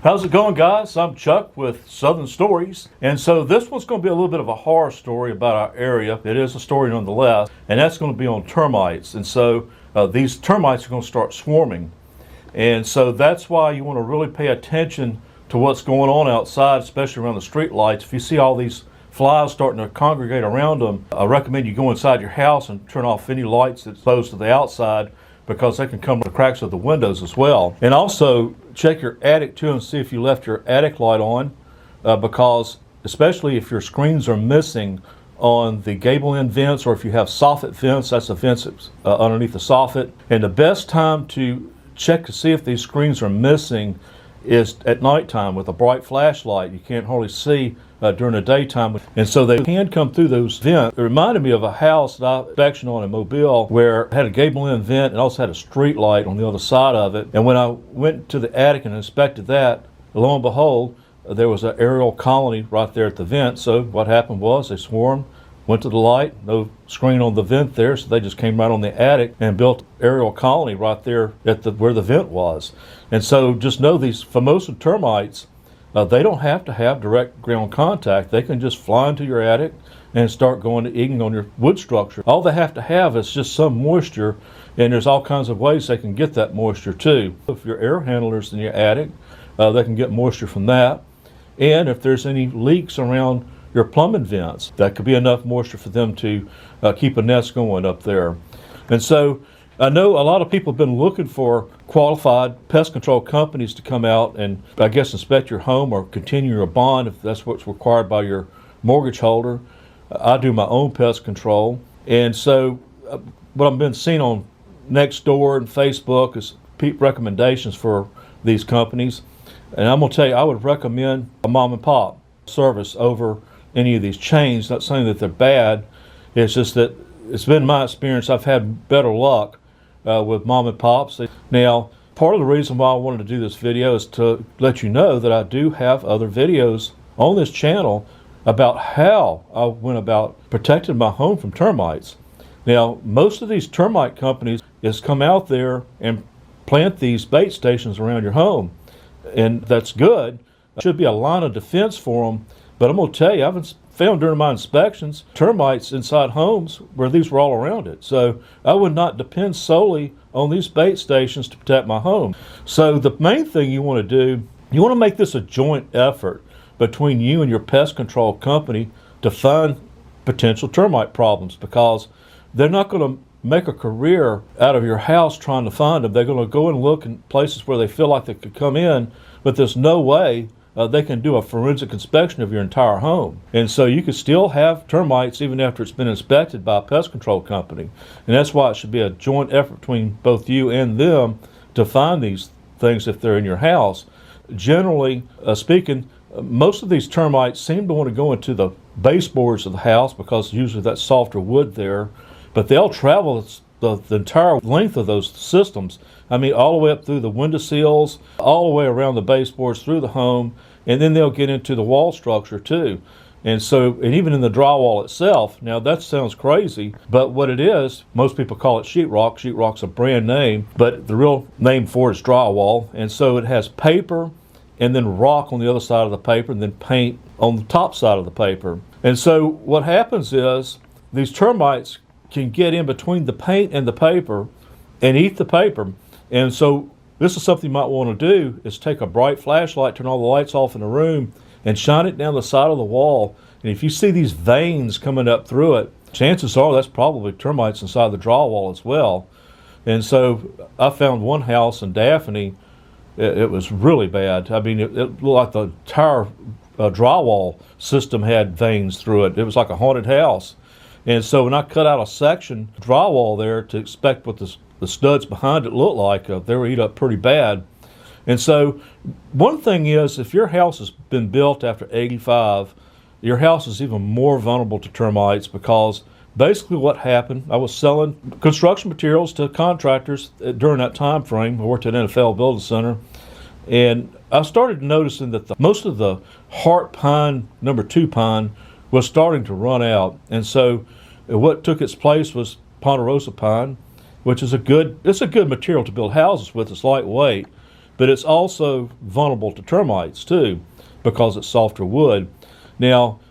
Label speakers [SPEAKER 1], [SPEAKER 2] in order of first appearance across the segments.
[SPEAKER 1] How's it going, guys? I'm Chuck with Southern Stories, and so this one's going to be a little bit of a horror story about our area. It is a story nonetheless, and that's going to be on termites. And so these termites are going to start swarming, and so that's why you want to really pay attention to what's going on outside, especially around the street lights. If you see all these flies starting to congregate around them, I recommend you go inside your house and turn off any lights that's exposed to the outside, because they can come to the cracks of the windows as well. And also check your attic too and see if you left your attic light on, because especially if your screens are missing on the gable end vents, or if you have soffit vents, that's the vents underneath the soffit. And the best time to check to see if these screens are missing is at nighttime with a bright flashlight. You can't hardly see during the daytime, and so they can come through those vents. It reminded me of a house that I inspected on in Mobile where it had a gable end vent and also had a street light on the other side of it. And when I went to the attic and inspected that, lo and behold, there was an aerial colony right there at the vent. So what happened was they swarmed, went to the light, no screen on the vent there, so they just came right on the attic and built an aerial colony right there at where the vent was. And so just know these Formosan termites, they don't have to have direct ground contact. They can just fly into your attic and start going to eating on your wood structure. All they have to have is just some moisture, and there's all kinds of ways they can get that moisture too. If your air handlers in your attic, they can get moisture from that. And if there's any leaks around your plumbing vents, that could be enough moisture for them to keep a nest going up there. And so I know a lot of people have been looking for qualified pest control companies to come out and, I guess, inspect your home or continue your bond if that's what's required by your mortgage holder. I do my own pest control. And so what I've been seeing on Nextdoor and Facebook is recommendations for these companies. And I'm going to tell you, I would recommend a mom and pop service over any of these chains. Not saying that they're bad, it's just that it's been my experience I've had better luck with mom and pops. Now, part of the reason why I wanted to do this video is to let you know that I do have other videos on this channel about how I went about protecting my home from termites. Now, most of these termite companies is come out there and plant these bait stations around your home, and that's good. There should be a line of defense for them, but I'm going to tell you, I've found during my inspections termites inside homes where these were all around it. So I would not depend solely on these bait stations to protect my home. So the main thing you want to do, you want to make this a joint effort between you and your pest control company to find potential termite problems, because they're not going to make a career out of your house trying to find them. They're going to go and look in places where they feel like they could come in, but there's no way they can do a forensic inspection of your entire home. And so you could still have termites even after it's been inspected by a pest control company. And that's why it should be a joint effort between both you and them to find these things if they're in your house. Generally speaking, most of these termites seem to want to go into the baseboards of the house because usually that's softer wood there, but they'll travel the entire length of those systems. I mean, all the way up through the window sills, all the way around the baseboards through the home, and then they'll get into the wall structure too. And even in the drywall itself. Now that sounds crazy, but what it is, most people call it sheetrock. Sheetrock's a brand name, but the real name for it is drywall. And so it has paper and then rock on the other side of the paper and then paint on the top side of the paper. And so what happens is these termites can get in between the paint and the paper and eat the paper. And so this is something you might want to do, is take a bright flashlight, turn all the lights off in the room, and shine it down the side of the wall. And if you see these veins coming up through it, chances are that's probably termites inside the drywall as well. And so I found one house in Daphne, it was really bad. I mean, it looked like the entire drywall system had veins through it. It was like a haunted house. And so when I cut out a section drywall there to inspect what the studs behind it looked like, they were eat up pretty bad. And so one thing is, if your house has been built after 85, your house is even more vulnerable to termites, because basically what happened, I was selling construction materials to contractors during that time frame. I worked at NFL Building Center, and I started noticing that most of the heart pine, number 2 pine, was starting to run out. And so what took its place was ponderosa pine, which is a good material to build houses with. It's lightweight, but it's also vulnerable to termites too because it's softer wood. Now,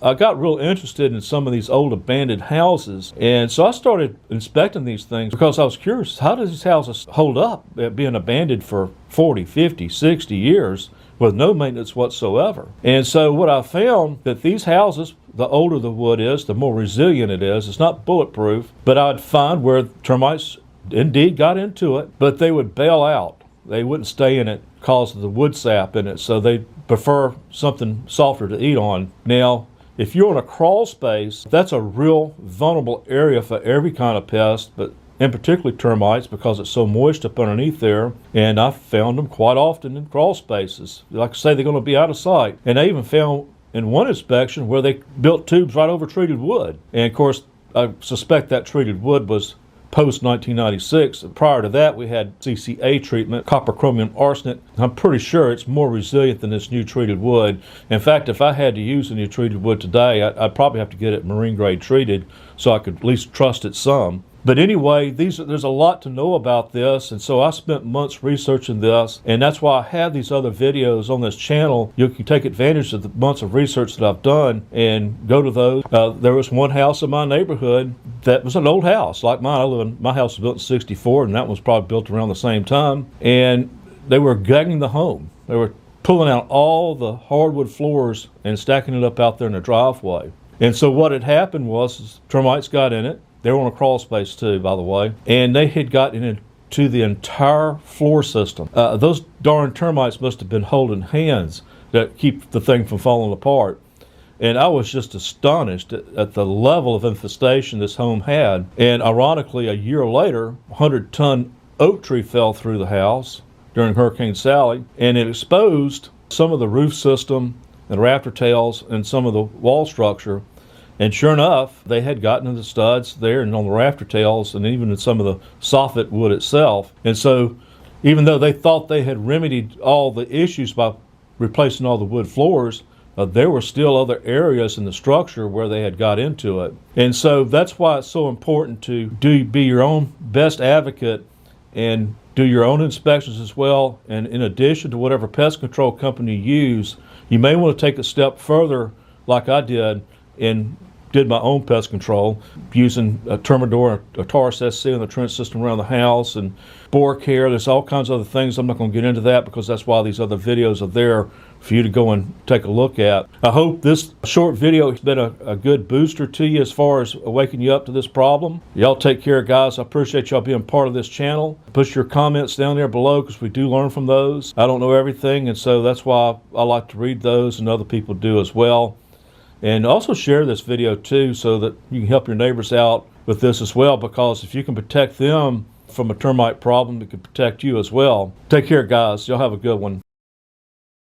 [SPEAKER 1] I got real interested in some of these old abandoned houses, and so I started inspecting these things because I was curious, how do these houses hold up being abandoned for 40, 50, 60 years with no maintenance whatsoever? And so what I found, that these houses, the older the wood is, the more resilient it is. It's not bulletproof, but I'd find where termites indeed got into it, but they would bail out. They wouldn't stay in it because of the wood sap in it, so they prefer something softer to eat on. Now, if you're in a crawl space, that's a real vulnerable area for every kind of pest, but in particular termites, because it's so moist up underneath there. And I've found them quite often in crawl spaces. Like I say, they're going to be out of sight. And I even found in one inspection where they built tubes right over treated wood. And of course, I suspect that treated wood was post-1996. Prior to that, we had CCA treatment, copper, chromium, arsenic. I'm pretty sure it's more resilient than this new treated wood. In fact, if I had to use a new treated wood today, I'd probably have to get it marine grade treated so I could at least trust it some. But anyway, there's a lot to know about this, and so I spent months researching this, and that's why I have these other videos on this channel. You can take advantage of the months of research that I've done and go to those. There was one house in my neighborhood that was an old house, like mine. My house was built in '64, and that was probably built around the same time, and they were gugging the home. They were pulling out all the hardwood floors and stacking it up out there in the driveway. And so what had happened was termites got in it. They were on a crawl space too, by the way, and they had gotten into the entire floor system. Those darn termites must have been holding hands to keep the thing from falling apart. And I was just astonished at the level of infestation this home had. And ironically, a year later, a 100-ton oak tree fell through the house during Hurricane Sally, and it exposed some of the roof system and rafter tails and some of the wall structure. And sure enough, they had gotten in the studs there and on the rafter tails and even in some of the soffit wood itself. And so even though they thought they had remedied all the issues by replacing all the wood floors, there were still other areas in the structure where they had got into it. And so that's why it's so important to be your own best advocate and do your own inspections as well. And in addition to whatever pest control company you use, you may want to take a step further like I did and did my own pest control using a Termidor, a Taurus SC in the trench system around the house, and boar care. There's all kinds of other things. I'm not going to get into that because that's why these other videos are there for you to go and take a look at. I hope this short video has been a good booster to you as far as waking you up to this problem. Y'all take care, guys. I appreciate y'all being part of this channel. Put your comments down there below because we do learn from those. I don't know everything, and so that's why I like to read those, and other people do as well. And also share this video too so that you can help your neighbors out with this as well, because if you can protect them from a termite problem, it can protect you as well. Take care, guys. Y'all have a good one.